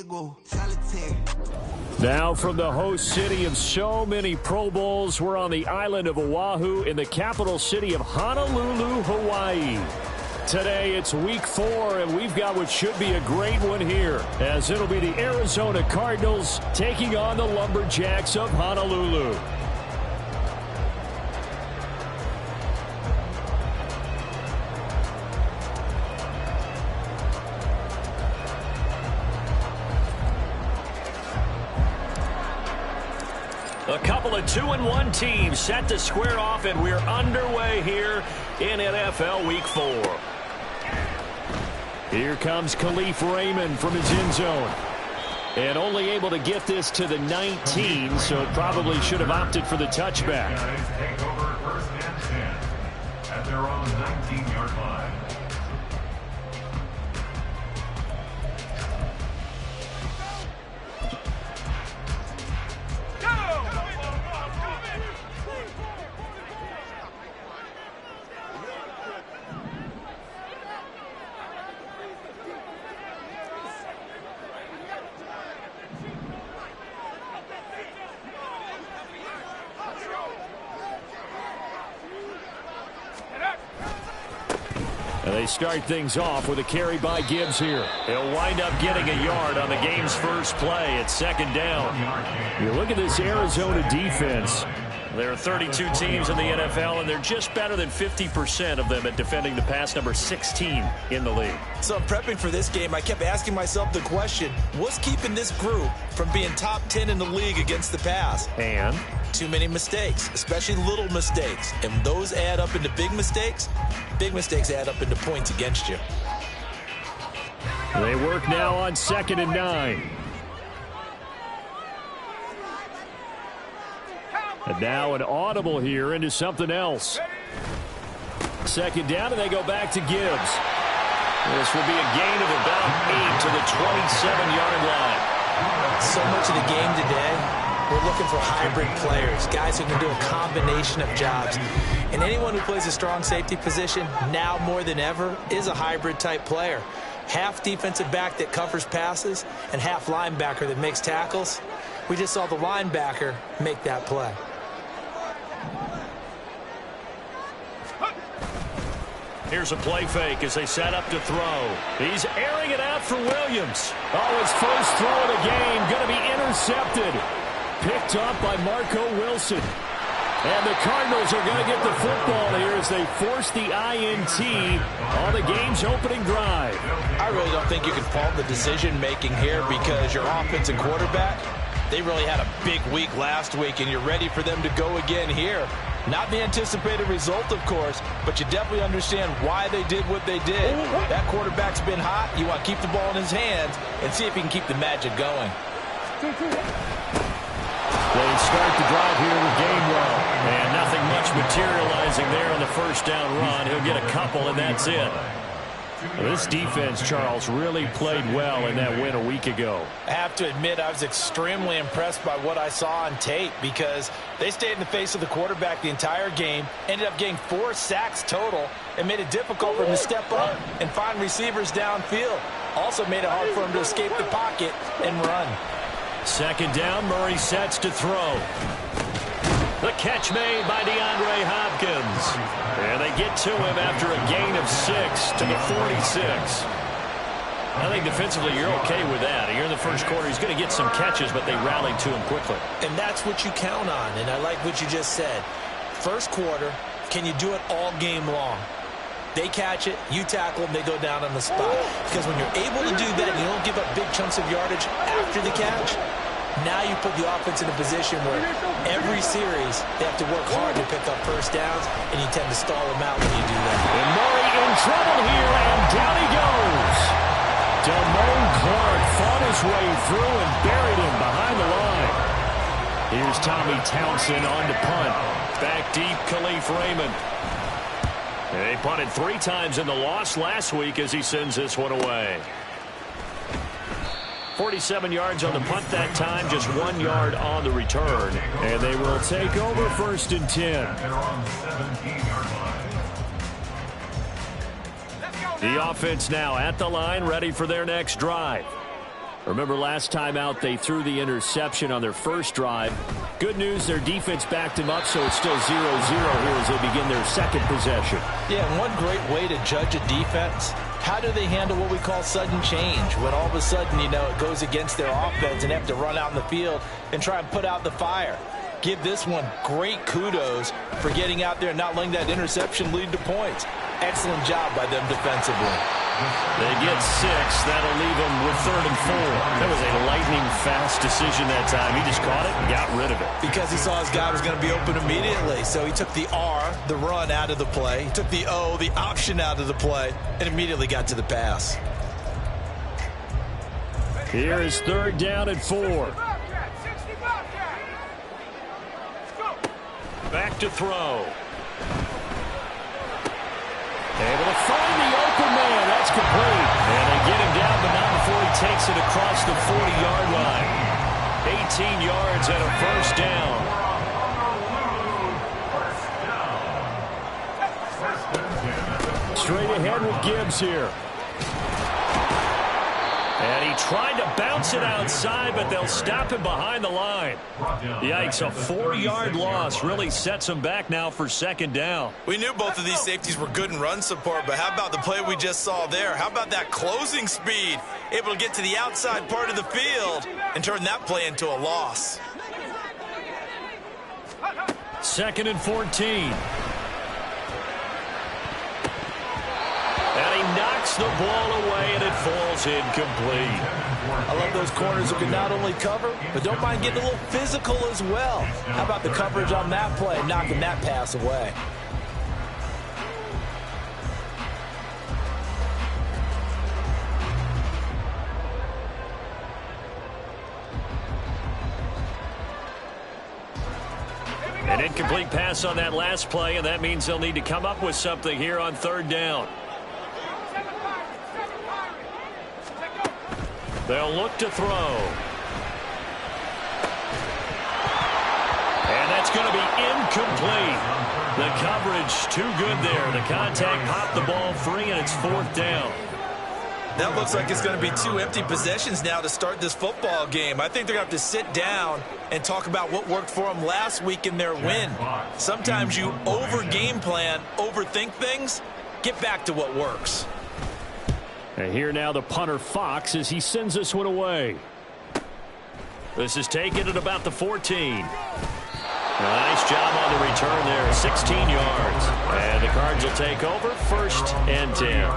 Diego, solitaire. Now from the host city of so many Pro Bowls, we're on the island of Oahu in the capital city of Honolulu, Hawaii. Today it's week 4, and we've got what should be a great one here, as it'll be the Arizona Cardinals taking on the Lumberjacks of Honolulu. A couple of 2-1 teams set to square off, and we're underway here in NFL Week 4. Here comes Khalif Raymond from his end zone. And only able to get this to the 19, so it probably should have opted for the touchback. Take over first and 10 at their own 19-yard line. They start things off with a carry by Gibbs here. He'll wind up getting a yard on the game's first play at second down. You look at this Arizona defense. There are 32 teams in the NFL, and they're just better than 50% of them at defending the pass, number 16 in the league. So prepping for this game, I kept asking myself the question, what's keeping this group from being top 10 in the league against the pass? And? Too many mistakes, especially little mistakes. And those add up into big mistakes. Big mistakes add up into points against you. They work now on 2nd and 9. And now an audible here into something else. Second down, and they go back to Gibbs. This will be a gain of about 8 to the 27-yard line. So much of the game today, we're looking for hybrid players, guys who can do a combination of jobs. And anyone who plays a strong safety position, now more than ever, is a hybrid-type player. Half defensive back that covers passes and half linebacker that makes tackles. We just saw the linebacker make that play. Here's a play fake as they set up to throw. He's airing it out for Williams. Oh, his first throw of the game going to be intercepted. Picked up by Marco Wilson. And the Cardinals are going to get the football here as they force the INT on the game's opening drive. I really don't think you can fault the decision-making here because your offense and quarterback, they really had a big week last week, and you're ready for them to go again here. Not the anticipated result, of course, but you definitely understand why they did what they did. That quarterback's been hot. You want to keep the ball in his hands and see if he can keep the magic going. They start the drive here with Gainwell. And nothing much materializing there on the first down run. He'll get a couple, and that's it. This defense, Charles, really played well in that win a week ago. I have to admit, I was extremely impressed by what I saw on tape because they stayed in the face of the quarterback the entire game, ended up getting 4 sacks total, and made it difficult for him to step up and find receivers downfield. Also made it hard for him to escape the pocket and run. Second down, Murray sets to throw. The catch made by DeAndre Hopkins. And they get to him after a gain of 6 to the 46. I think defensively you're okay with that. Here in the first quarter, he's going to get some catches, but they rallied to him quickly. And that's what you count on, and I like what you just said. First quarter, can you do it all game long? They catch it, you tackle them, they go down on the spot. Because when you're able to do that, you don't give up big chunks of yardage after the catch. Now you put the offense in a position where every series they have to work hard to pick up first downs, and you tend to stall them out when you do that. And Murray in trouble here, and down he goes. Damone Clark fought his way through and buried him behind the line. Here's Tommy Townsend on to punt. Back deep, Khalif Raymond. They punted 3 times in the loss last week as he sends this one away. 47 yards on the punt that time, just 1 yard on the return. And they will take over first and 10. The offense now at the line, ready for their next drive. Remember last time out, they threw the interception on their first drive. Good news, their defense backed him up, so it's still 0-0 here as they begin their second possession. Yeah, and one great way to judge a defense, how do they handle what we call sudden change? When all of a sudden, you know, it goes against their offense and they have to run out in the field and try and put out the fire. Give this one great kudos for getting out there and not letting that interception lead to points. Excellent job by them defensively. They get 6. That'll leave them with 3rd and 4. That was a lightning-fast decision that time. He just caught it and got rid of it. Because he saw his guy was going to be open immediately. So he took the R, the run, out of the play. He took the O, the option, out of the play, and immediately got to the pass. Here is 3rd down and 4. Back to throw. Able to find the open man. That's complete. And they get him down, but not before he takes it across the 40-yard line. 18 yards and a first down. Straight ahead with Gibbs here. And he tried to bounce it outside, but they'll stop him behind the line. Yikes, a 4-yard loss really sets him back now for 2nd down. We knew both of these safeties were good in run support, but how about the play we just saw there? How about that closing speed? Able to get to the outside part of the field and turn that play into a loss. 2nd and 14. And he knocks the ball away, and it falls incomplete. I love those corners who can not only cover, but don't mind getting a little physical as well. How about the coverage on that play, knocking that pass away? An incomplete pass on that last play, and that means they'll need to come up with something here on 3rd down. They'll look to throw. And that's going to be incomplete. The coverage too good there. The contact popped the ball free, and it's 4th down. That looks like it's going to be 2 empty possessions now to start this football game. I think they're going to have to sit down and talk about what worked for them last week in their win. Sometimes you over-game plan, overthink things. Get back to what works. And here now the punter Fox as he sends this one away. This is taken at about the 14. Nice job on the return there, 16 yards. And the Cards will take over, 1st and 10.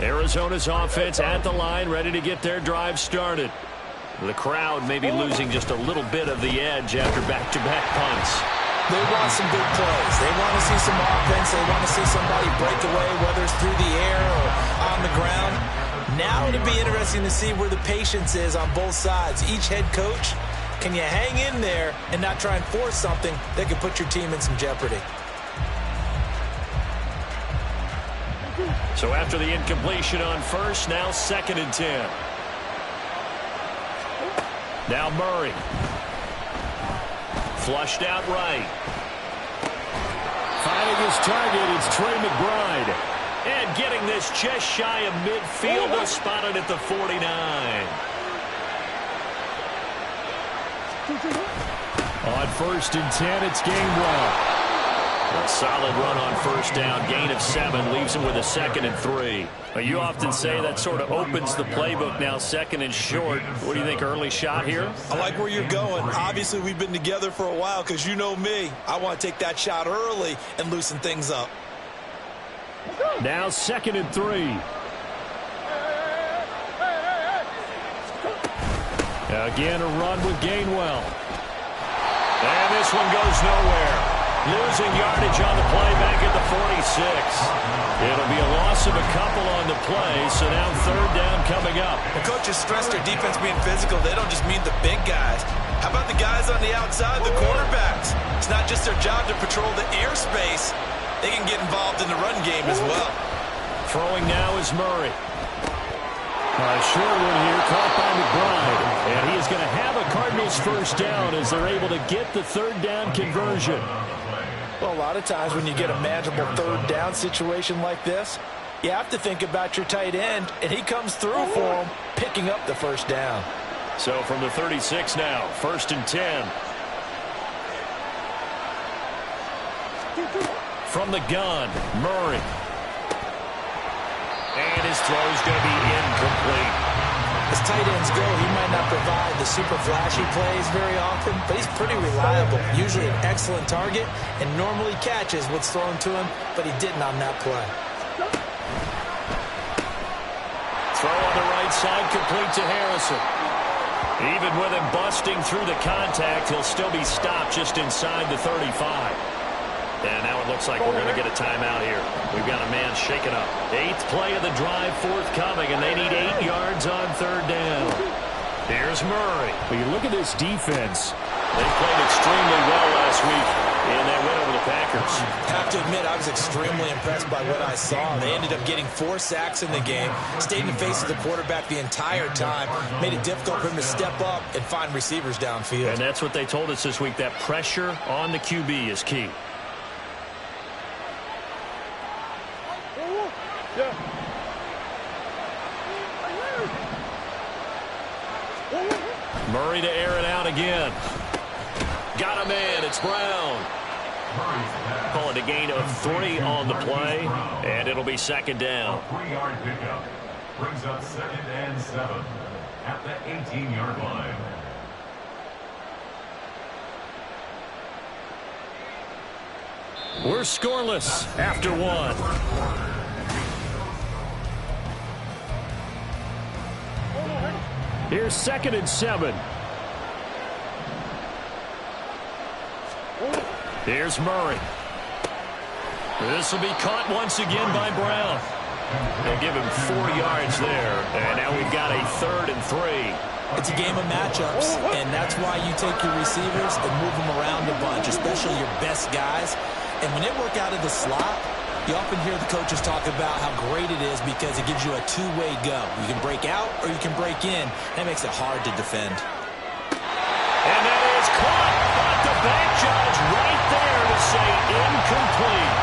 Arizona's offense at the line, ready to get their drive started. The crowd may be losing just a little bit of the edge after back-to-back punts. They want some big plays. They want to see some offense. They want to see somebody break away, whether it's through the air or on the ground. Now it'll be interesting to see where the patience is on both sides. Each head coach, can you hang in there and not try and force something that could put your team in some jeopardy? So after the incompletion on 1st, now 2nd and 10. Now Murray. Flushed out right. Finding his target, it's Trey McBride. And getting this just shy of midfield, they'll spot it at the 49. On 1st and 10, it's Gainwell. A solid run on 1st down, gain of 7, leaves him with a 2nd and 3. You often say that sort of opens the playbook now, 2nd and short. What do you think, early shot here? I like where you're going. Obviously, we've been together for a while because you know me. I want to take that shot early and loosen things up. Now 2nd and 3. Again, a run with Gainwell. And this one goes nowhere. Losing yardage on the play back at the 46. It'll be a loss of a couple on the play, so now 3rd down coming up. The coaches stress their defense being physical. They don't just mean the big guys. How about the guys on the outside, the cornerbacks? It's not just their job to patrol the airspace. They can get involved in the run game as well. Throwing now is Murray. Short one here, caught by McBride. And he is going to have a Cardinals 1st down as they're able to get the 3rd down conversion. Well, a lot of times when you get a manageable 3rd down situation like this, You have to think about your tight end, and he comes through for him, picking up the first down. So from the 36 now, 1st and 10. From the gun, Murray. And his throw's going to be incomplete. As tight ends go, he might not provide the super flashy plays very often, but he's pretty reliable. Usually an excellent target and normally catches what's thrown to him, but he didn't on that play. Throw on the right side, complete to Harrison. Even with him busting through the contact, he'll still be stopped just inside the 35. And now it looks like we're going to get a timeout here. We've got a man shaken up. 8th play of the drive forthcoming, and they need 8 yards on 3rd down. Here's Murray. When you look at this defense, they played extremely well last week in that win over the Packers. Have to admit, I was extremely impressed by what I saw. They ended up getting 4 sacks in the game, stayed in the face of the quarterback the entire time, made it difficult for him to step up and find receivers downfield. And that's what they told us this week, that pressure on the QB is key. Murray to air it out again. Got a man. It's Brown. Call it a gain of 3 on the play, and it'll be 2nd down. A 3-yard pickup brings up 2nd and 7 at the 18-yard line. We're scoreless after 1. Here's 2nd and 7. Here's Murray. This will be caught once again by Brown. They'll give him 4 yards there. And now we've got a 3rd and 3. It's a game of matchups, and that's why you take your receivers and move them around a bunch, especially your best guys. And when they work out of the slot, you often hear the coaches talk about how great it is because it gives you a two-way go. You can break out or you can break in. That makes it hard to defend. And that is caught. But the back judge right there to say incomplete.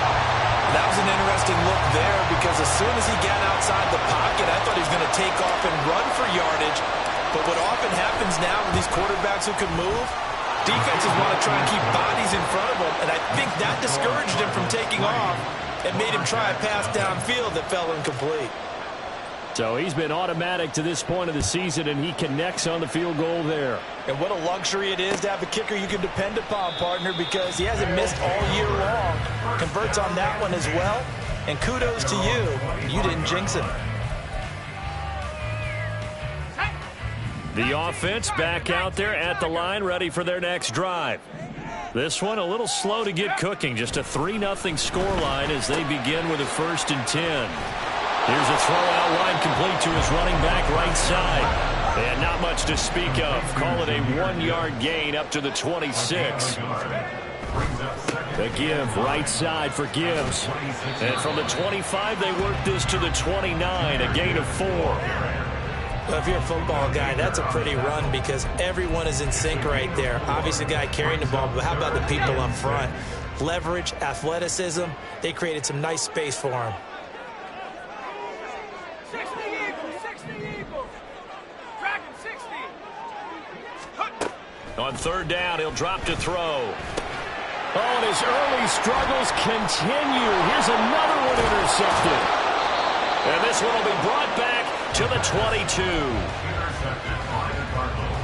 That was an interesting look there because as soon as he got outside the pocket, I thought he was going to take off and run for yardage. But what often happens now with these quarterbacks who can move, defenses want to try and keep bodies in front of them. And I think that discouraged him from taking off and made him try a pass downfield that fell incomplete. So he's been automatic to this point of the season, and he connects on the field goal there. And what a luxury it is to have a kicker you can depend upon, partner, because he hasn't missed all year long. Converts on that one as well. And kudos to you. You didn't jinx him. The offense back out there at the line, ready for their next drive. This one a little slow to get cooking. Just a 3-0 scoreline as they begin with a 1st and 10. Here's a throw out wide complete to his running back right side. And not much to speak of. Call it a 1-yard gain up to the 26. The give right side for Gibbs. And from the 25, they work this to the 29, a gain of 4. Well, if you're a football guy, that's a pretty run because everyone is in sync right there. Obviously, the guy carrying the ball, but how about the people up front? Leverage, athleticism, they created some nice space for him. 60 Eagles. Dragon 60. On 3rd down, he'll drop to throw. Oh, and his early struggles continue. Here's another one intercepted. And this one will be brought back to the 22. Intercepted by the Cardinals.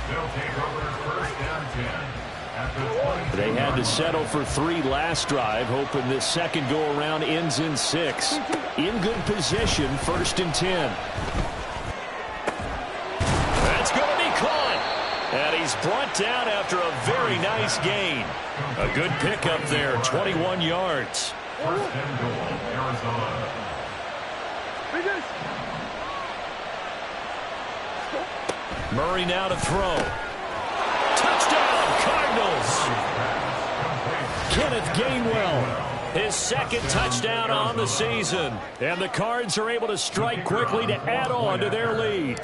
They'll take over 1st and 10 at the 22. They had to settle for 3 last drive, hoping this second go-around ends in 6. In good position, 1st and 10. That's going to be caught. And he's brought down after a very nice gain. A good pickup there, 21 yards. 1st and goal, Arizona. Murray now to throw. Touchdown, Cardinals. Kenneth Gainwell, his 2nd touchdown on the season. And the Cards are able to strike quickly to add on to their lead.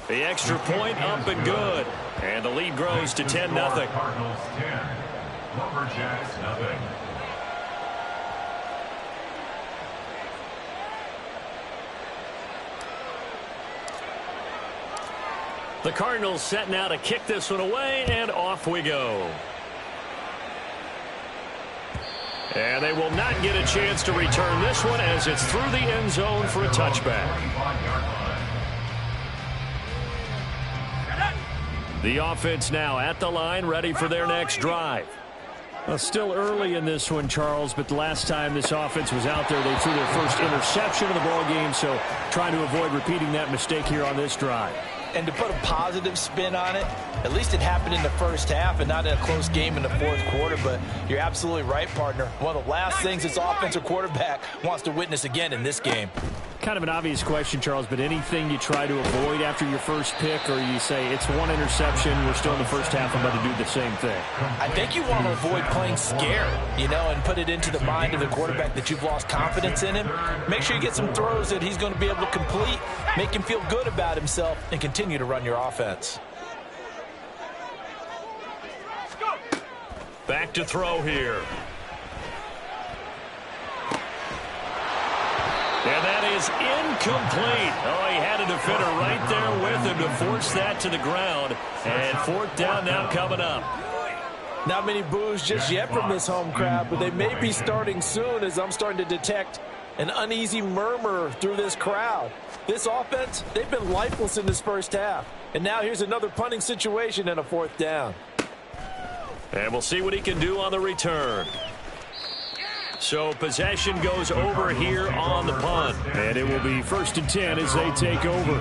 The extra point up and good. And the lead grows to 10-0. Cardinals 10, Lumberjacks, nothing. The Cardinals set now to kick this one away, and off we go. And they will not get a chance to return this one as it's through the end zone for a touchback. The offense now at the line, ready for their next drive. Well, still early in this one, Charles, but the last time this offense was out there, they threw their first interception of the ball game, so trying to avoid repeating that mistake here on this drive. And to put a positive spin on it, at least it happened in the first half and not in a close game in the fourth quarter. But you're absolutely right, partner. One of the last things this offensive quarterback wants to witness again in this game. Kind of an obvious question, Charles, but anything you try to avoid after your first pick, or you say it's one interception, we're still in the first half, I'm going to do the same thing? I think you want to avoid playing scared, and put it into the mind of the quarterback that you've lost confidence in him. Make sure you get some throws that he's going to be able to complete, make him feel good about himself, and continue to run your offense. Back to throw here. And that is incomplete. Oh, he had a defender right there with him to force that to the ground. And fourth down now coming up. Not many boos just yet from this home crowd, but they may be starting soon as I'm starting to detect an uneasy murmur through this crowd. This offense, they've been lifeless in this first half. And now here's another punting situation and a fourth down. And we'll see what he can do on the return. So possession goes over here on the punt. And it will be 1st and 10 as they take over.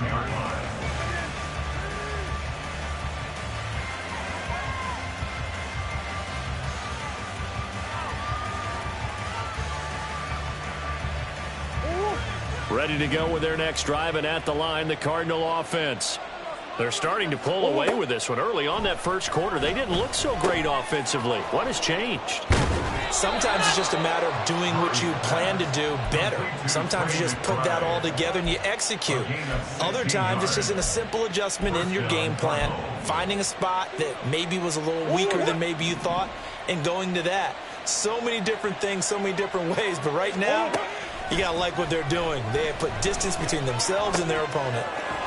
Ready to go with their next drive, and at the line, the Cardinal offense. They're starting to pull away with this one. Early on that first quarter, they didn't look so great offensively. What has changed? Sometimes it's just a matter of doing what you plan to do better. Sometimes you just put that all together and you execute. Other times it's just in a simple adjustment in your game plan, finding a spot that maybe was a little weaker than maybe you thought, and going to that. So many different things, so many different ways, but right now, you got to like what they're doing. They have put distance between themselves and their opponent.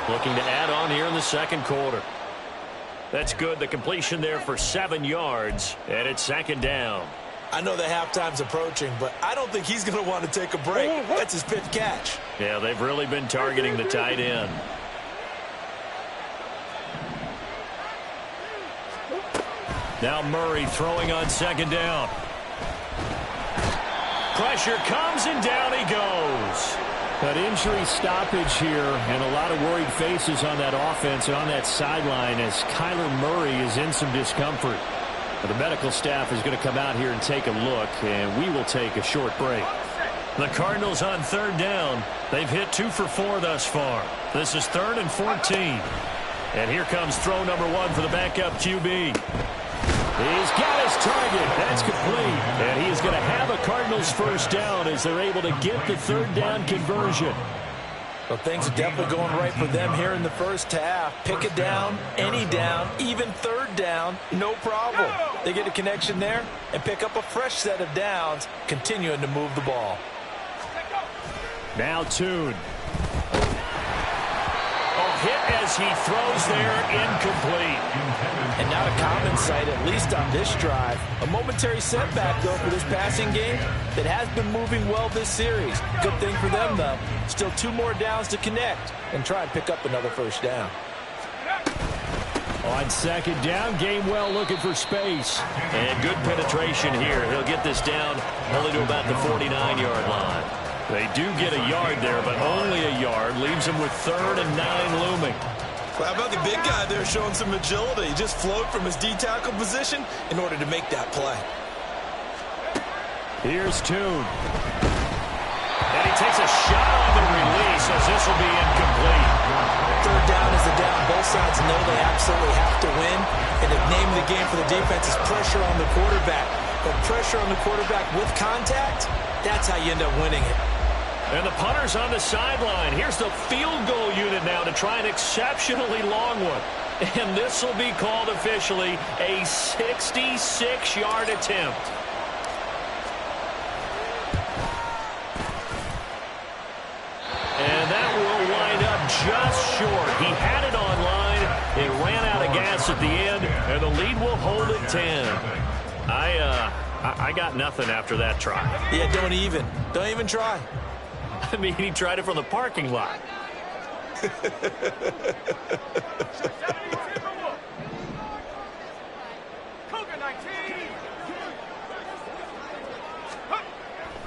Looking to add on here in the second quarter. That's good. The completion there for 7 yards, and it's 2nd down. I know that halftime's approaching, but I don't think he's going to want to take a break. That's his fifth catch. Yeah, they've really been targeting the tight end. Now Murray throwing on 2nd down. Pressure comes, and down he goes. But injury stoppage here, and a lot of worried faces on that offense and on that sideline as Kyler Murray is in some discomfort. The medical staff is going to come out here and take a look, and we will take a short break. The Cardinals on 3rd down. They've hit 2 for 4 thus far. This is 3rd and 14. And here comes throw number 1 for the backup QB. He's got his target. That's complete. And he is going to have a Cardinals first down as they're able to get the 3rd down conversion. Well, things are definitely going right for them here in the first half. Pick a down, any down, even 3rd down, no problem. They get a connection there and pick up a fresh set of downs, continuing to move the ball. Now Tune. Hit as he throws there, incomplete. And not a common sight, at least on this drive. A momentary setback, though, for this passing game that has been moving well this series. Good thing for them, though. Still 2 more downs to connect and try and pick up another first down. On 2nd down, Gainwell looking for space. And good penetration here. He'll get this down only to about the 49-yard line. They do get a yard there, but only a yard. Leaves them with 3rd and 9 looming. Well, how about the big guy there showing some agility? He just flowed from his D-tackle position in order to make that play. Here's Tune. And he takes a shot on the release as this will be incomplete. 3rd down is the down. Both sides know they absolutely have to win. And the name of the game for the defense is pressure on the quarterback. But pressure on the quarterback with contact, that's how you end up winning it. And the punter's on the sideline. Here's the field goal unit now to try an exceptionally long one. And this will be called officially a 66-yard attempt. And that will wind up just short. He had it on line. It ran out of gas at the end, and the lead will hold at 10. I got nothing after that try. Yeah, don't even try. I mean, he tried it from the parking lot.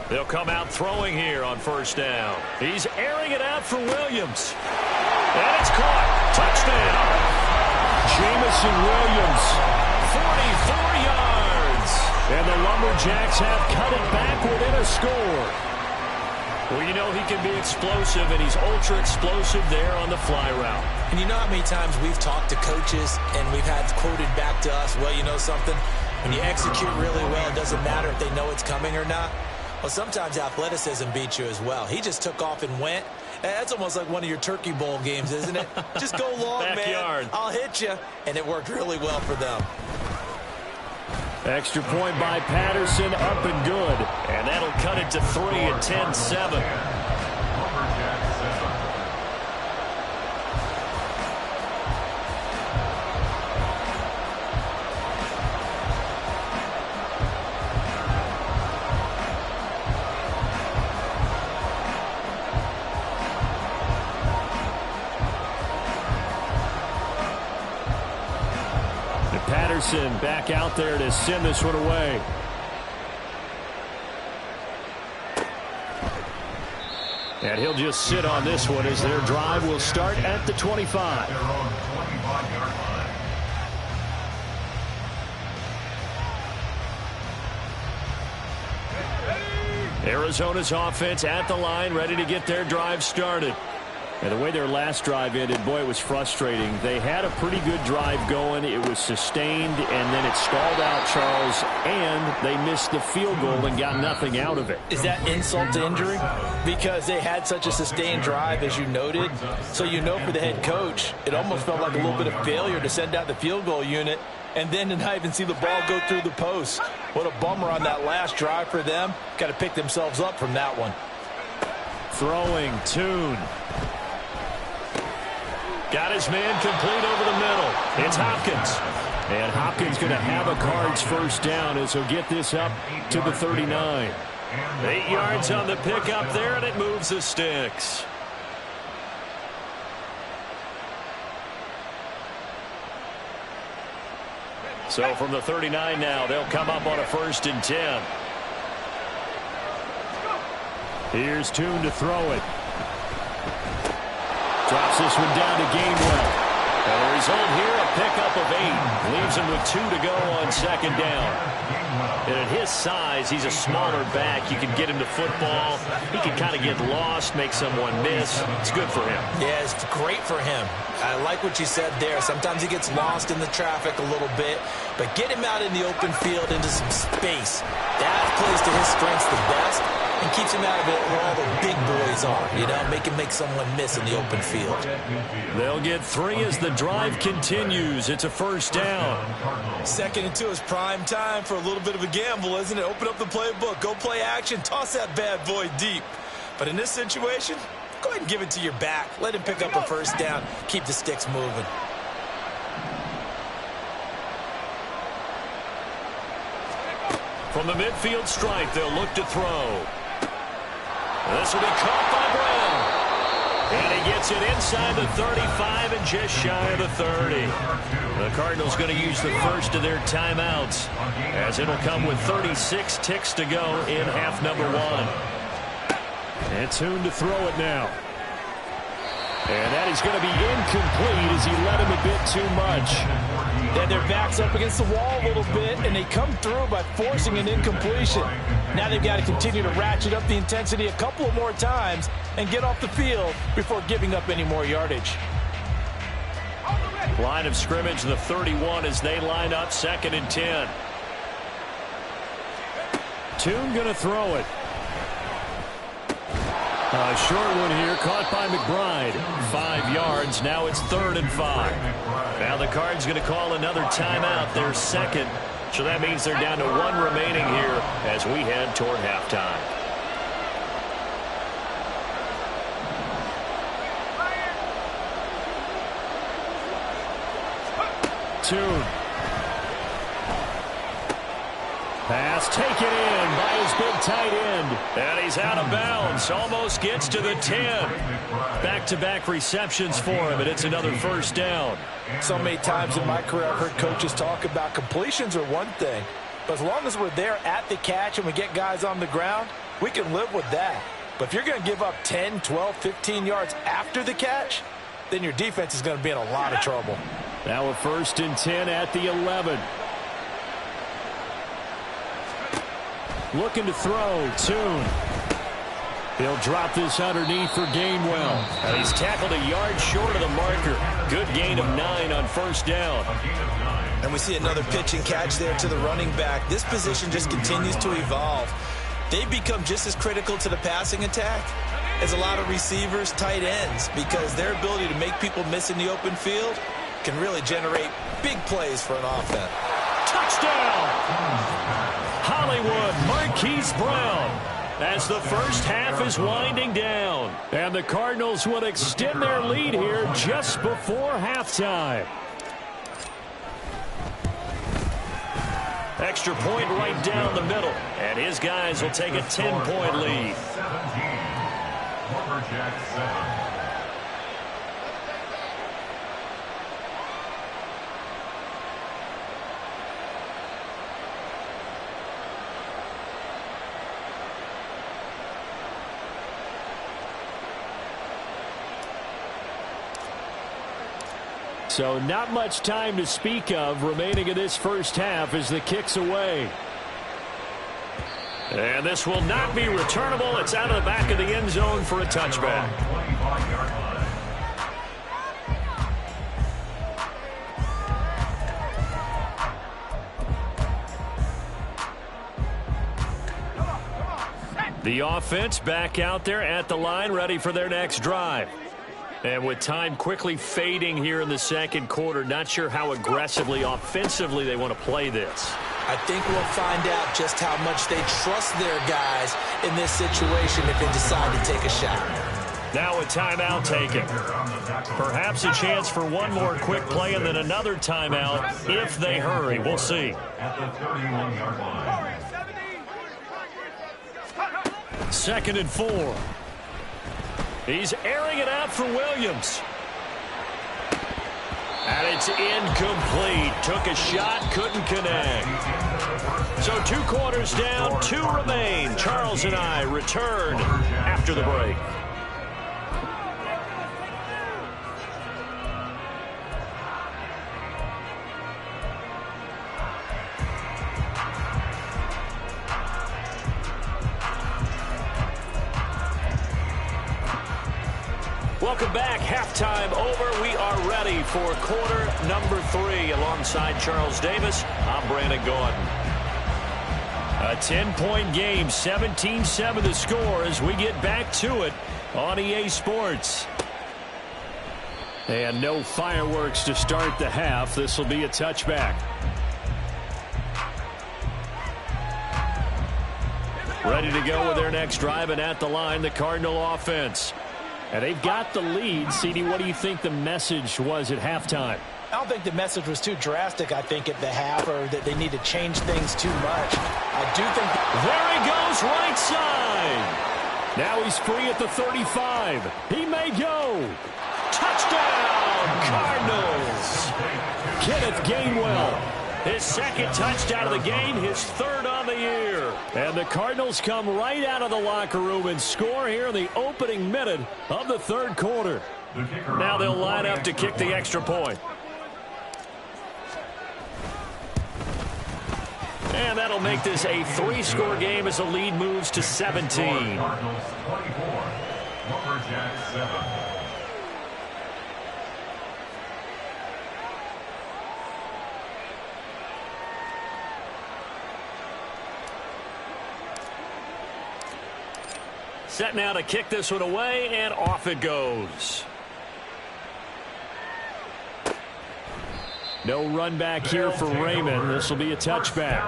They'll come out throwing here on first down. He's airing it out for Williams. And it's caught. Touchdown. Jameson Williams, 44 yards. And the Lumberjacks have cut it back within a score. Well, you know he can be explosive, and he's ultra explosive there on the fly route. And you know how many times we've talked to coaches and we've had quoted back to us, well, you know something? When you execute really well, it doesn't matter if they know it's coming or not. Well, sometimes athleticism beats you as well. He just took off and went. That's almost like one of your Turkey Bowl games, isn't it? Just go long, Backyard. man. I'll hit you. And it worked really well for them. Extra point by Patterson, up and good. And that'll cut it to 3 at 10-7. Patterson back out there to send this one away. And he'll just sit on this one as their drive will start at the 25. Arizona's offense at the line, ready to get their drive started. And the way their last drive ended, boy, it was frustrating. They had a pretty good drive going. It was sustained, and then it stalled out, Charles, and they missed the field goal and got nothing out of it. Is that insult to injury? Because they had such a sustained drive, as you noted. So you know for the head coach, it almost felt like a little bit of failure to send out the field goal unit and then to not even see the ball go through the post. What a bummer on that last drive for them. Got to pick themselves up from that one. Throwing, Tune. Got his man complete over the middle. It's Hopkins. And Hopkins going to have a Cards first down as he'll get this up to the 39. 8 yards on the pickup there, and it moves the sticks. So from the 39 now, they'll come up on a 1st and 10. Here's Tune to throw it. Drops this one down to Gainwell. And the result here, a pickup of 8. Leaves him with 2 to go on 2nd down. And at his size, he's a smaller back. You can get him to football. He can kind of get lost, make someone miss. It's good for him. Yeah, it's great for him. I like what you said there. Sometimes he gets lost in the traffic a little bit. But get him out in the open field into some space. That plays to his strengths the best. And keeps him out of it where all the big boys are, you know, make him make someone miss in the open field. They'll get 3 as the drive continues. It's a 1st down. 2nd and 2 is prime time for a little bit of a gamble, isn't it? Open up the playbook, go play action, toss that bad boy deep. But in this situation, go ahead and give it to your back. Let him pick up a 1st down, keep the sticks moving. From the midfield stripe, they'll look to throw. This will be caught by Brown. And he gets it inside the 35 and just shy of the 30. The Cardinals going to use the first of their timeouts, as it'll come with 36 ticks to go in half number 1. And Tune to throw it now. And that is going to be incomplete as he let him a bit too much. Then their back's up against the wall a little bit, and they come through by forcing an incompletion. Now they've got to continue to ratchet up the intensity a couple of more times and get off the field before giving up any more yardage. Line of scrimmage, the 31, as they line up 2nd and 10. Tune going to throw it. A short one here, caught by McBride. 5 yards. Now it's 3rd and 5. Now the Cards going to call another timeout, their second. So that means they're down to 1 remaining here as we head toward halftime. Tune. Pass taken in by his big tight end. And he's out of bounds. Almost gets to the 10. Back-to-back receptions for him, and it's another first down. So many times in my career I've heard coaches talk about completions are one thing. But as long as we're there at the catch and we get guys on the ground, we can live with that. But if you're going to give up 10, 12, 15 yards after the catch, then your defense is going to be in a lot of trouble. Now a 1st and 10 at the 11. Looking to throw. Tune. He'll drop this underneath for Gainwell. And he's tackled a yard short of the marker. Good gain of 9 on first down. And we see another pitch and catch there to the running back. This position just continues to evolve. They become just as critical to the passing attack as a lot of receivers, tight ends, because their ability to make people miss in the open field can really generate big plays for an offense. Touchdown! Hollywood, Marquise Brown, as the first half is winding down. And the Cardinals will extend their lead here just before halftime. Extra point right down the middle. And his guys will take a 10-point lead. 17. Lumberjacks 7. So not much time to speak of remaining in this first half as the kick's away. And this will not be returnable. It's out of the back of the end zone for a touchback. 25-yard line. The offense back out there at the line, ready for their next drive. And with time quickly fading here in the second quarter, not sure how aggressively, offensively they want to play this. I think we'll find out just how much they trust their guys in this situation if they decide to take a shot. Now a timeout taken. Perhaps a chance for one more quick play and then another timeout if they hurry. We'll see. At the 31-yard line. 2nd and 4. He's airing it out for Williams. And it's incomplete. Took a shot, couldn't connect. So 2 quarters down, 2 remain. Charles and I return after the break. Welcome back. Halftime over. We are ready for quarter number 3. Alongside Charles Davis, I'm Brandon Gaudin. A 10-point game, 17-7 the score as we get back to it on EA Sports. And no fireworks to start the half. This will be a touchback. Ready to go with their next drive, and at the line, the Cardinal offense. And they've got the lead. CD, what do you think the message was at halftime? I don't think the message was too drastic, I think, at the half, or that they need to change things too much. I do think... There he goes, right side. Now he's free at the 35. He may go. Touchdown, Cardinals. Kenneth Gainwell. His second touchdown of the game, his 3rd on the year. And the Cardinals come right out of the locker room and score here in the opening minute of the 3rd quarter. Now they'll line up to kick the extra point. And that'll make this a 3-score game as the lead moves to 17. Cardinals 24. Lumberjacks 7. Set now to kick this one away, and off it goes. No run back here for Raymond. This will be a touchback.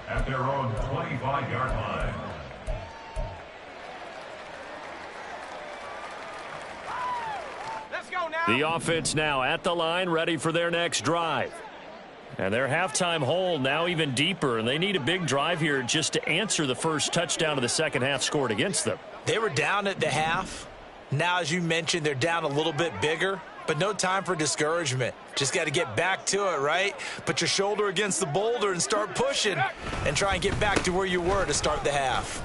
At their own 25-yard line. Let's go now. The offense now at the line, ready for their next drive. And their halftime hole now even deeper, and they need a big drive here just to answer the first touchdown of the second half scored against them. They were down at the half. Now, as you mentioned, they're down a little bit bigger, but no time for discouragement. Just got to get back to it, right? Put your shoulder against the boulder and start pushing and try and get back to where you were to start the half.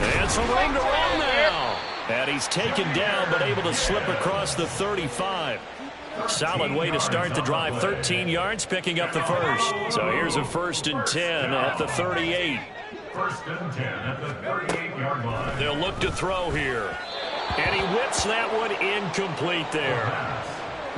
And some room to run now. And he's taken down, but able to slip across the 35. Solid way to start the drive. 13 yards, picking up the first. So here's a 1st and 10 at the 38. 1st and 10 at the 38-yard line. They'll look to throw here. And he whips that one incomplete there.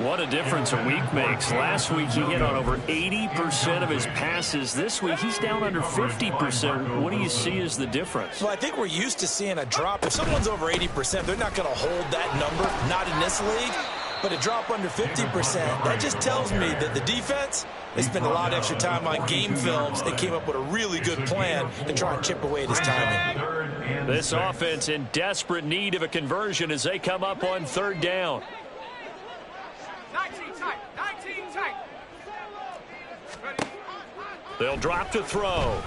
What a difference a week makes. Last week he hit on over 80% of his passes. This week he's down under 50%. What do you see as the difference? Well, I think we're used to seeing a drop. If someone's over 80%, they're not going to hold that number, not in this league. But a drop under 50%, that just tells me that the defense, they spent a lot of extra time on game films and came up with a really good plan to try and chip away at his timing. This offense in desperate need of a conversion as they come up on 3rd down. 19 tight. 19 tight. Ready. They'll drop to throw.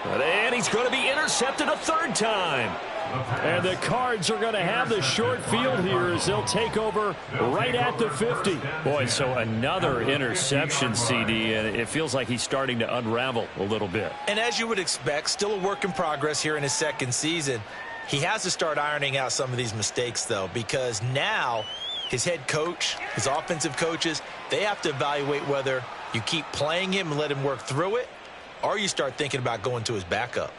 And he's going to be intercepted a 3rd time. And the Cards are going to have the short field here as they'll take over right at the 50. Boy, so another interception, CD, and it feels like he's starting to unravel a little bit. And as you would expect, still a work in progress here in his 2nd season. He has to start ironing out some of these mistakes, though, because now his head coach, his offensive coaches, they have to evaluate whether you keep playing him and let him work through it, or you start thinking about going to his backup.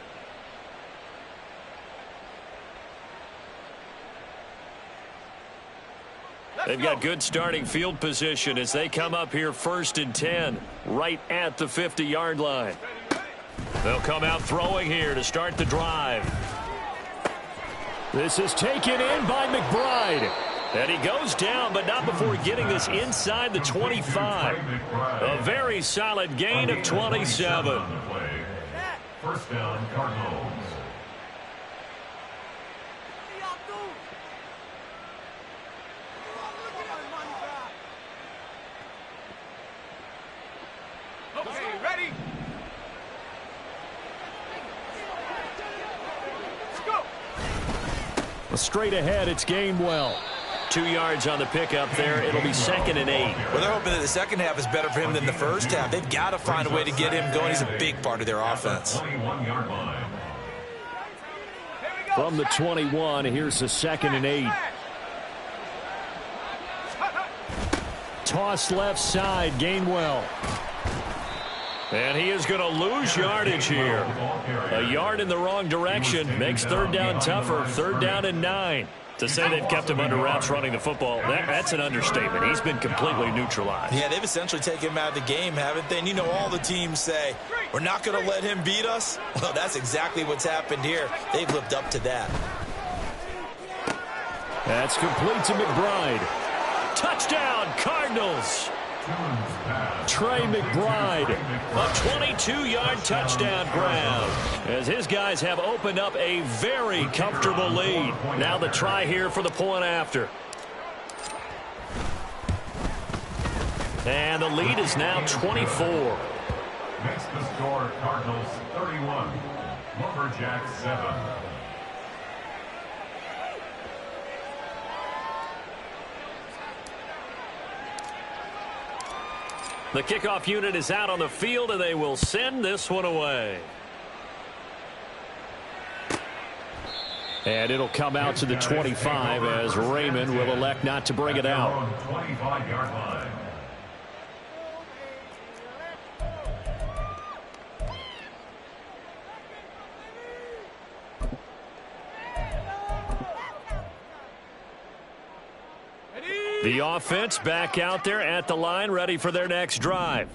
They've got good starting field position as they come up here 1st and 10, right at the 50-yard line. They'll come out throwing here to start the drive. This is taken in by McBride. And he goes down, but not before getting this inside the 25. A very solid gain of 27. 1st down, Cardinals. Okay, ready. Let's go. Straight ahead, it's Gainwell. 2 yards on the pickup there. It'll be 2nd and 8. Well, they're hoping that the second half is better for him than the first half. They've got to find a way to get him going. He's a big part of their offense. 21-yard line. From the 21, here's the 2nd and 8. Toss left side, Gainwell. And he is going to lose yardage here. A yard in the wrong direction makes 3rd down tougher. 3rd down and 9. To say they've kept him under wraps running the football, that's an understatement. He's been completely neutralized. Yeah, they've essentially taken him out of the game, haven't they? And you know, all the teams say, we're not going to let him beat us. Well, that's exactly what's happened here. They've lived up to that. That's complete to McBride. Touchdown, Cardinals. Trey McBride, a 22-yard touchdown grab, as his guys have opened up a very comfortable lead. Now the try here for the point after. And the lead is now 24. Makes the score Cardinals 31, Lumberjacks 7. The kickoff unit is out on the field, and they will send this one away. And it'll come out to the 25 as Raymond will elect not to bring it out. 25-yard line. The offense back out there at the line, ready for their next drive.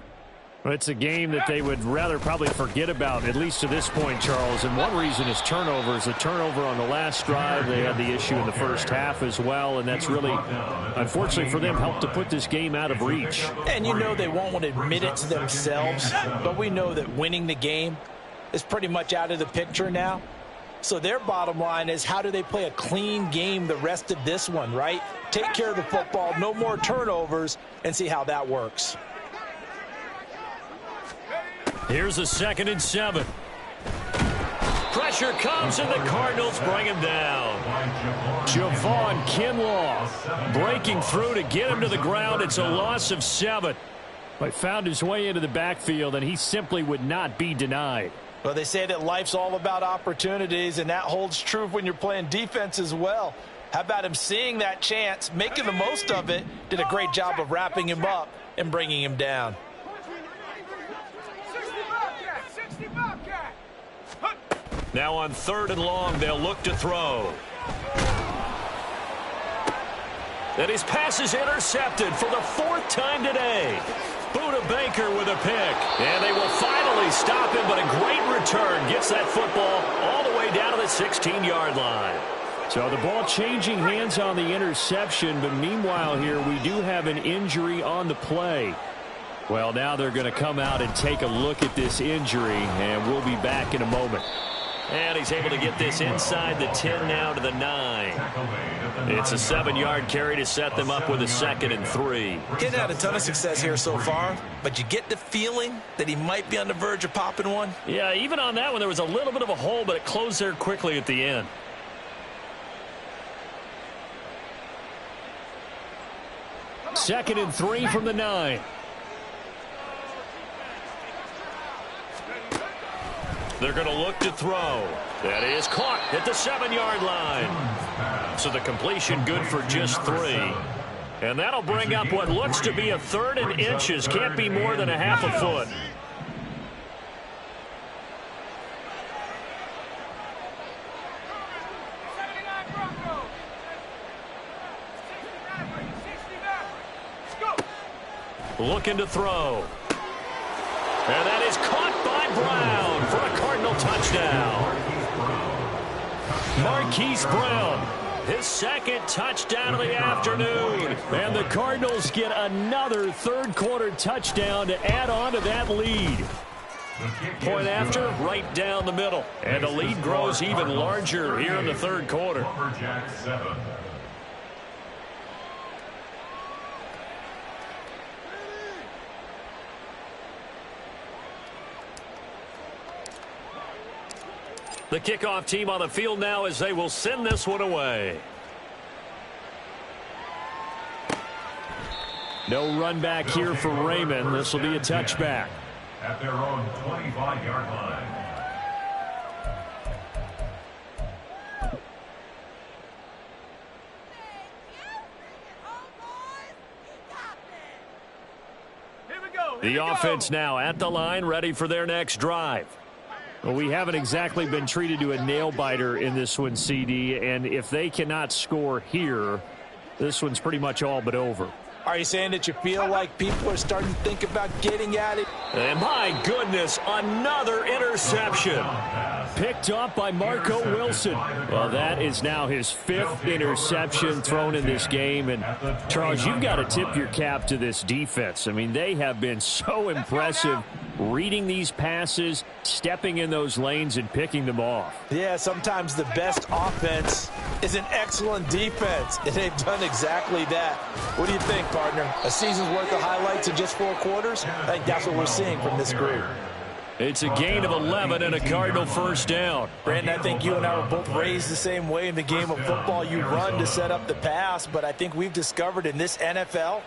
Well, it's a game that they would rather probably forget about, at least to this point, Charles. And one reason is turnovers. A turnover on the last drive. They had the issue in the first half as well, and that's really, unfortunately for them, helped to put this game out of reach. And you know they won't want to admit it to themselves, but we know that winning the game is pretty much out of the picture now. So their bottom line is, how do they play a clean game the rest of this one, right? Take care of the football, no more turnovers, and see how that works. Here's a 2nd and 7. Pressure comes, and the Cardinals bring him down. Javon Kinlaw breaking through to get him to the ground. It's a loss of 7. But found his way into the backfield, and he simply would not be denied. Well, they say that life's all about opportunities, and that holds true when you're playing defense as well. How about him seeing that chance, making the most of it, did a great job of wrapping him up and bringing him down. Now on 3rd and long, they'll look to throw. And his pass is intercepted for the 4th time today. Budda Baker with a pick. And they will finally stop him, but a great return gets that football all the way down to the 16-yard line. So the ball changing hands on the interception, but meanwhile here we do have an injury on the play. Well, now they're going to come out and take a look at this injury, and we'll be back in a moment. And he's able to get this inside the 10 now to the 9. It's a 7-yard carry to set them up with a 2nd and 3. He's had a ton of success here so far, but you get the feeling that he might be on the verge of popping one. Yeah, even on that one, there was a little bit of a hole, but it closed there quickly at the end. Second and 3 from the 9. They're going to look to throw. That is caught at the 7-yard line. So the completion good for just 3. And that'll bring up what looks to be a 3rd and inches. Can't be more than a half a foot. Looking to throw. And that is caught by Brown for a Cardinal touchdown. Marquise Brown, his 2nd touchdown of the afternoon. And the Cardinals get another third-quarter touchdown to add on to that lead. Point after, right down the middle. And the lead grows even larger here in the 3rd quarter. The kickoff team on the field now as they will send this one away. No run back here for Raymond. This will be a touchback. At their own 25-yard line. The offense now at the line, ready for their next drive. Well, we haven't exactly been treated to a nail-biter in this one, CD, and if they cannot score here, this one's pretty much all but over. Are you saying that you feel like people are starting to think about getting at it? And my goodness, another interception. Picked up by Marco Wilson. Well, that is now his 5th interception thrown in this game. And, Charles, you've got to tip your cap to this defense. I mean, they have been so impressive reading these passes, stepping in those lanes, and picking them off. Yeah, sometimes the best offense is an excellent defense, and they've done exactly that. What do you think, partner? A season's worth of highlights in just 4 quarters? I think that's what we're seeing from this group. It's a gain of 11 and a Cardinal first down. Brandon, I think you and I were both raised the same way in the game of football. You run to set up the pass, but I think we've discovered in this NFL,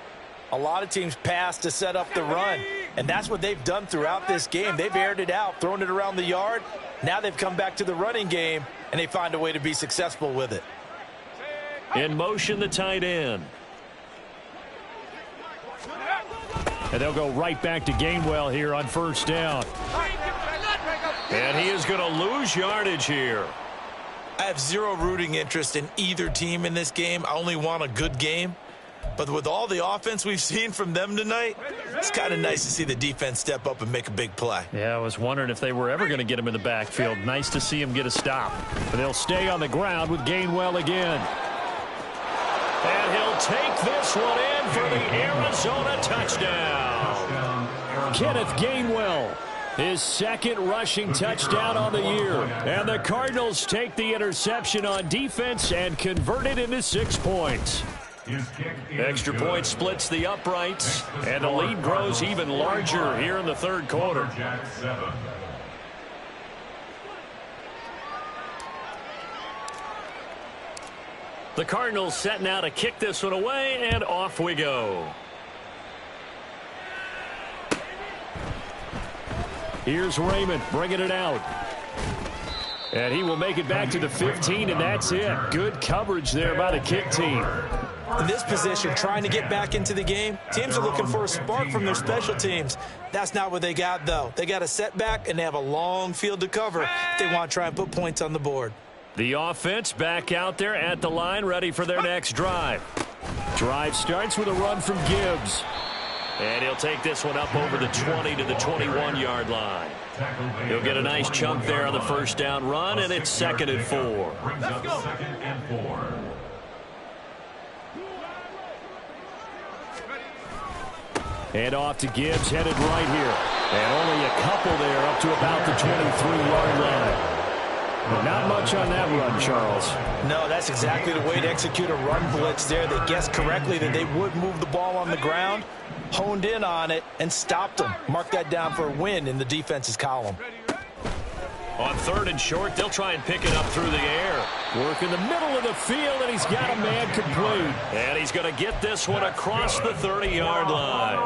a lot of teams pass to set up the run, and that's what they've done throughout this game. They've aired it out, thrown it around the yard. Now they've come back to the running game, and they find a way to be successful with it. In motion, the tight end. And they'll go right back to Gainwell here on first down. And he is going to lose yardage here. I have zero rooting interest in either team in this game. I only want a good game. But with all the offense we've seen from them tonight, it's kind of nice to see the defense step up and make a big play. Yeah, I was wondering if they were ever going to get him in the backfield. Nice to see him get a stop. But they'll stay on the ground with Gainwell again. And he'll take this one in for the Arizona touchdown. Kenneth Gainwell, his second rushing touchdown on the year. And the Cardinals take the interception on defense and convert it into 6 points. Extra point splits the uprights, and the lead grows even larger here in the third quarter. The Cardinals setting out to kick this one away, and off we go. Here's Raymond bringing it out. And he will make it back to the 15, and that's it. Good coverage there by the kick team. In this position, trying to get back into the game, teams are looking for a spark from their special teams. That's not what they got, though. They got a setback, and they have a long field to cover if they want to try and put points on the board. The offense back out there at the line, ready for their next drive. Drive starts with a run from Gibbs. And he'll take this one up over the 20 to the 21-yard line. He'll get a nice chunk there on the first down run, and it's 2nd and 4. Let's go. 2nd and 4. Hand off to Gibbs, headed right here. And only a couple there up to about the 23-yard line. But not much on that run, Charles. No, that's exactly the way to execute a run blitz there. They guessed correctly that they would move the ball on the ground, honed in on it, and stopped them. Mark that down for a win in the defense's column. On 3rd and short, they'll try and pick it up through the air. Work in the middle of the field, and he's got a man complete. And he's going to get this one across the 30-yard line.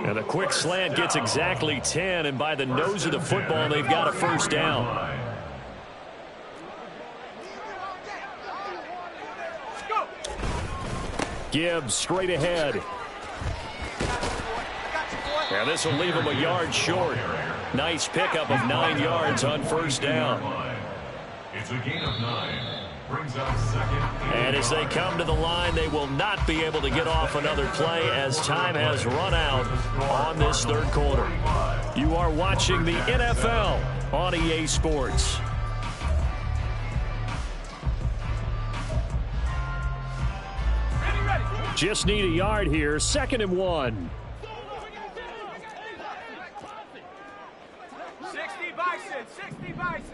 And a quick slant gets exactly 10, and by the nose of the football, they've got a first down. Gibbs straight ahead. And this will leave him a yard short. Nice pickup of 9 yards on first down. It's a gain of 9. Brings up 2nd. And as they come to the line, they will not be able to get off another play as time has run out on this third quarter. You are watching the NFL on EA Sports. Just need a yard here. 2nd and 1. 60 Bison.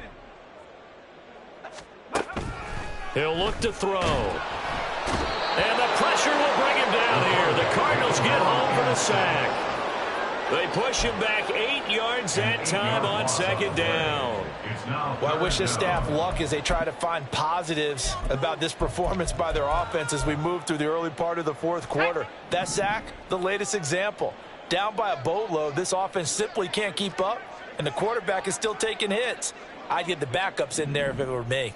He'll look to throw. And the pressure will bring him down here. The Cardinals get home for the sack. They push him back 8 yards that time on 2nd down. Well, I wish this staff luck as they try to find positives about this performance by their offense as we move through the early part of the 4th quarter. That sack, the latest example. Down by a boatload, this offense simply can't keep up, and the quarterback is still taking hits. I'd get the backups in there if it were me.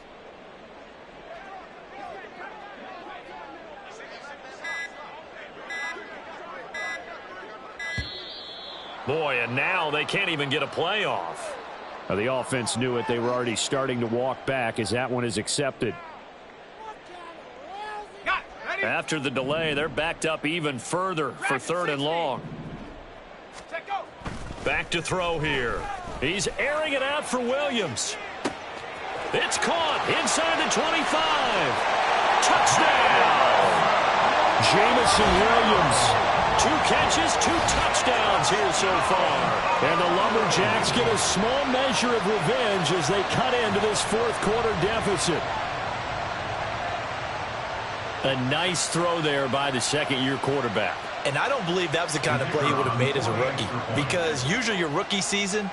Boy, and now they can't even get a play off. The offense knew it. They were already starting to walk back as that one is accepted. After the delay, they're backed up even further for 3rd and long. Back to throw here. He's airing it out for Williams. It's caught inside the 25. Touchdown! Jamison Williams. 2 catches, 2 touchdowns here so far. And the Lumberjacks get a small measure of revenge as they cut into this 4th quarter deficit. A nice throw there by the 2nd-year quarterback. And I don't believe that was the kind of play he would have made as a rookie, because usually your rookie season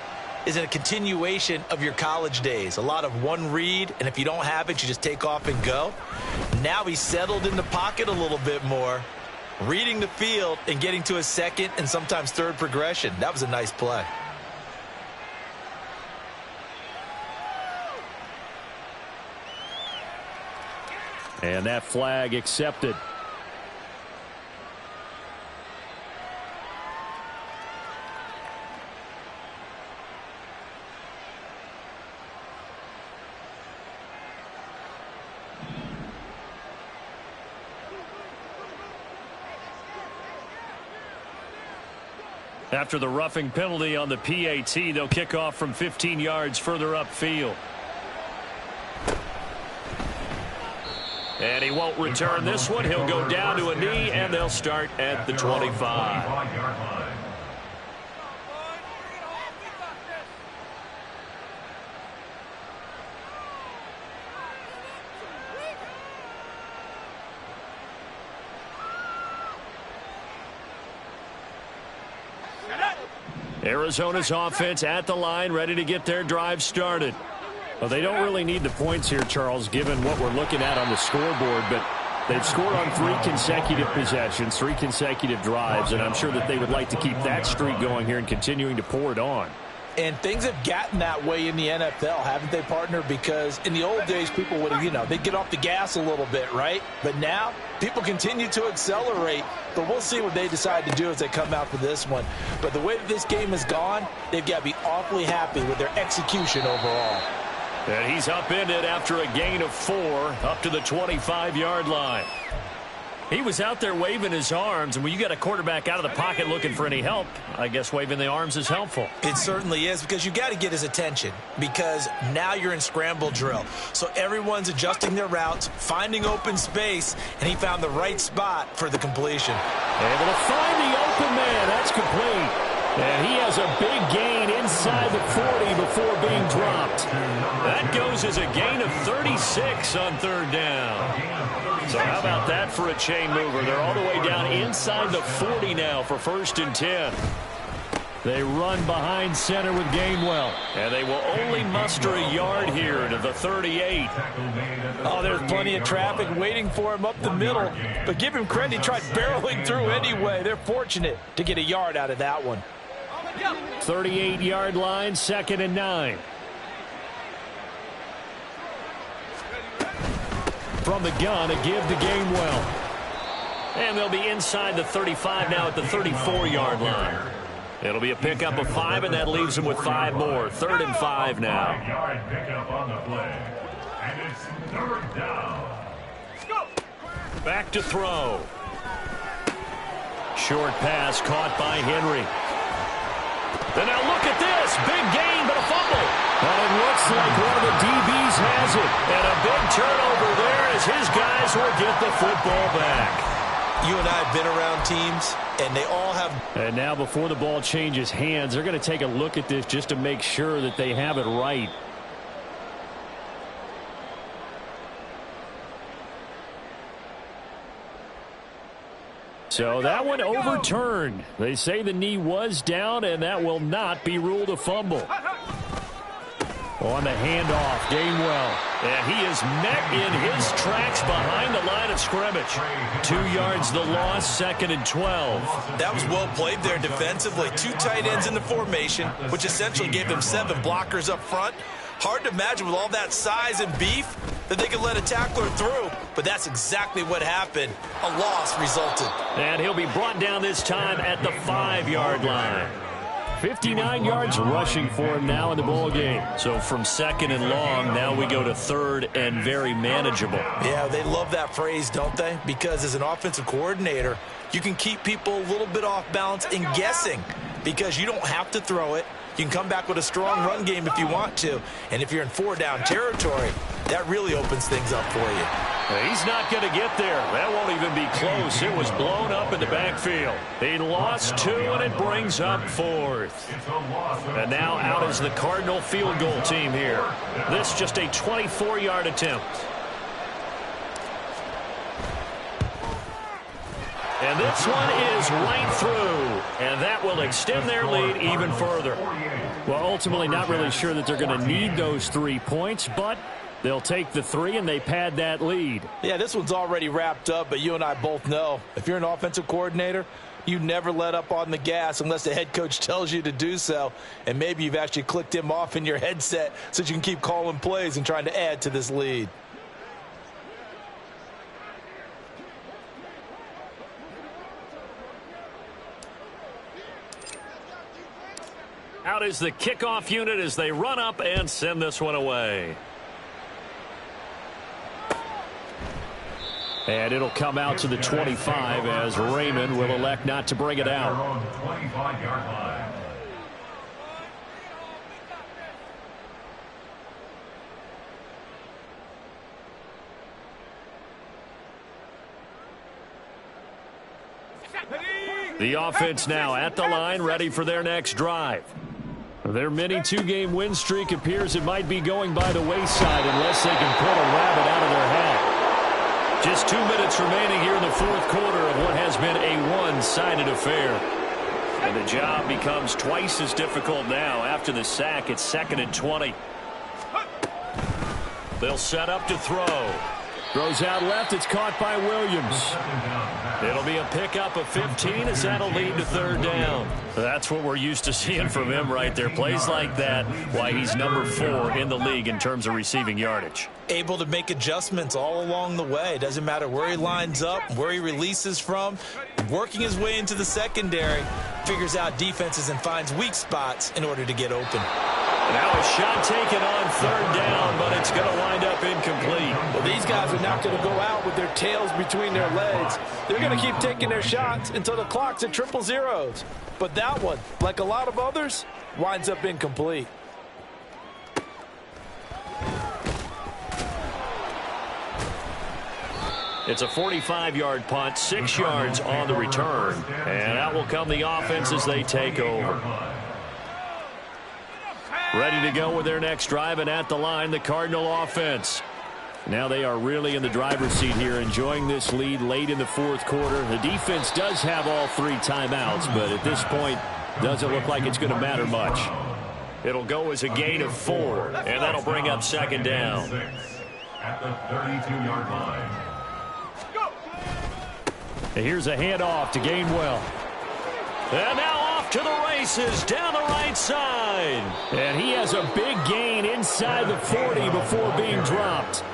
is a continuation of your college days. A lot of one read, and if you don't have it, you just take off and go. Now he's settled in the pocket a little bit more, reading the field and getting to a 2nd and sometimes 3rd progression. That was a nice play. And that flag accepted. After the roughing penalty on the PAT, they'll kick off from 15 yards further upfield. And he won't return this one. He'll go down to a knee, and they'll start at the 25. Arizona's offense at the line, ready to get their drive started. Well, they don't really need the points here, Charles, given what we're looking at on the scoreboard, but they've scored on 3 consecutive possessions, 3 consecutive drives, and I'm sure that they would like to keep that streak going here and continuing to pour it on. And things have gotten that way in the NFL, haven't they, partner? Because in the old days, people would have, they'd get off the gas a little bit, right? But now, people continue to accelerate. But we'll see what they decide to do as they come out for this one. But the way that this game has gone, they've got to be awfully happy with their execution overall. And he's upended after a gain of 4 up to the 25-yard line. He was out there waving his arms, and when you got a quarterback out of the pocket looking for any help, I guess waving the arms is helpful. It certainly is, because you got to get his attention, because now you're in scramble drill. So everyone's adjusting their routes, finding open space, and he found the right spot for the completion. Able to find the open man. That's complete. And he has a big gain inside the 40 before being dropped. That goes as a gain of 36 on 3rd down. So how about that for a chain mover? They're all the way down inside the 40 now for 1st and 10. They run behind center with Gainwell. And they will only muster a yard here to the 38. Oh, there's plenty of traffic waiting for him up the middle. But give him credit, he tried barreling through anyway. They're fortunate to get a yard out of that one. 38-yard line, 2nd and 9. From the gun, a give to Gainwell. And they'll be inside the 35 now at the 34-yard line. It'll be a pickup of 5, and that leaves them with 5 more. 3rd and 5 now. 5-yard pickup on the play. And it's 3rd down. Back to throw. Short pass caught by Henry. And now look at this. Big gain, but a fumble. And it looks like one of the DBs has it. And a big turnover there as his guys will get the football back. You and I have been around teams, and they all have. And now before the ball changes hands, they're going to take a look at this just to make sure that they have it right. So that one overturned. They say the knee was down, and that will not be ruled a fumble. On the handoff, Gainwell. And he is met in his tracks behind the line of scrimmage. 2 yards the loss, 2nd and 12. That was well played there defensively. 2 tight ends in the formation, which essentially gave them 7 blockers up front. Hard to imagine with all that size and beef that they could let a tackler through, but that's exactly what happened. A loss resulted. And he'll be brought down this time at the 5-yard line. 59 yards rushing for him now in the ball game. So from 2nd and long, now we go to 3rd and very manageable. Yeah, they love that phrase, don't they? Because as an offensive coordinator, you can keep people a little bit off balance and guessing, because you don't have to throw it. You can come back with a strong run game if you want to. And if you're in 4-down territory, that really opens things up for you. He's not going to get there. That won't even be close. It was blown up in the backfield. He lost 2, and it brings up 4th. And now out is the Cardinal field goal team here. This just a 24-yard attempt. And this one is right through, and that will extend their lead even further. Well, ultimately not really sure that they're going to need those 3 points, but they'll take the 3 and they pad that lead. Yeah, this one's already wrapped up, but you and I both know if you're an offensive coordinator, you never let up on the gas unless the head coach tells you to do so. And maybe you've actually clicked him off in your headset so you can keep calling plays and trying to add to this lead. Out is the kickoff unit as they run up and send this one away. And it'll come out to the 25 as Raymond will elect not to bring it out. 25-yard line. The offense now at the line, ready for their next drive. Their mini two-game win streak appears it might be going by the wayside unless they can pull a rabbit out of their hat. Just 2 minutes remaining here in the fourth quarter of what has been a one-sided affair. And the job becomes twice as difficult now. After the sack, it's 2nd and 20. They'll set up to throw. Throws out left. It's caught by Williams. It'll be a pickup of 15 as that'll lead to 3rd down. That's what we're used to seeing from him right there. Plays like that, why he's number 4 in the league in terms of receiving yardage. Able to make adjustments all along the way. Doesn't matter where he lines up, where he releases from. Working his way into the secondary. Figures out defenses and finds weak spots in order to get open. Now a shot taken on 3rd down, but it's going to wind up incomplete. Well, these guys are not going to go out with their tails between their legs. They're going to keep taking their shots until the clock's at 000. But that one, like a lot of others, winds up incomplete. It's a 45-yard punt, 6 yards on the return. And out will come the offense as they take over. Ready to go with their next drive, and at the line, the Cardinal offense. Now they are really in the driver's seat here, enjoying this lead late in the fourth quarter. The defense does have all 3 timeouts, but at this point, doesn't look like it's going to matter much. It'll go as a gain of 4, and that'll bring up 2nd down. At the 32-yard line. And here's a handoff to Gainwell. And now off to the races down the right side. And he has a big gain inside the 40 before being dropped.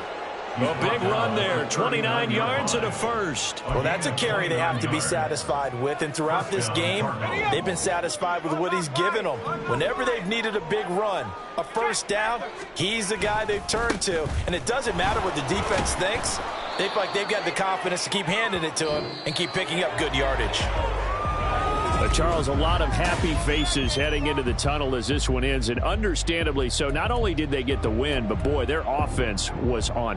A big run there, 29 yards and a first. Well, that's a carry they have to be satisfied with. And throughout this game, they've been satisfied with what he's given them. Whenever they've needed a big run, a first down, he's the guy they've turned to. And it doesn't matter what the defense thinks. They feel like they've got the confidence to keep handing it to him and keep picking up good yardage. But Charles, a lot of happy faces heading into the tunnel as this one ends, and understandably so. Not only did they get the win, but boy, their offense was on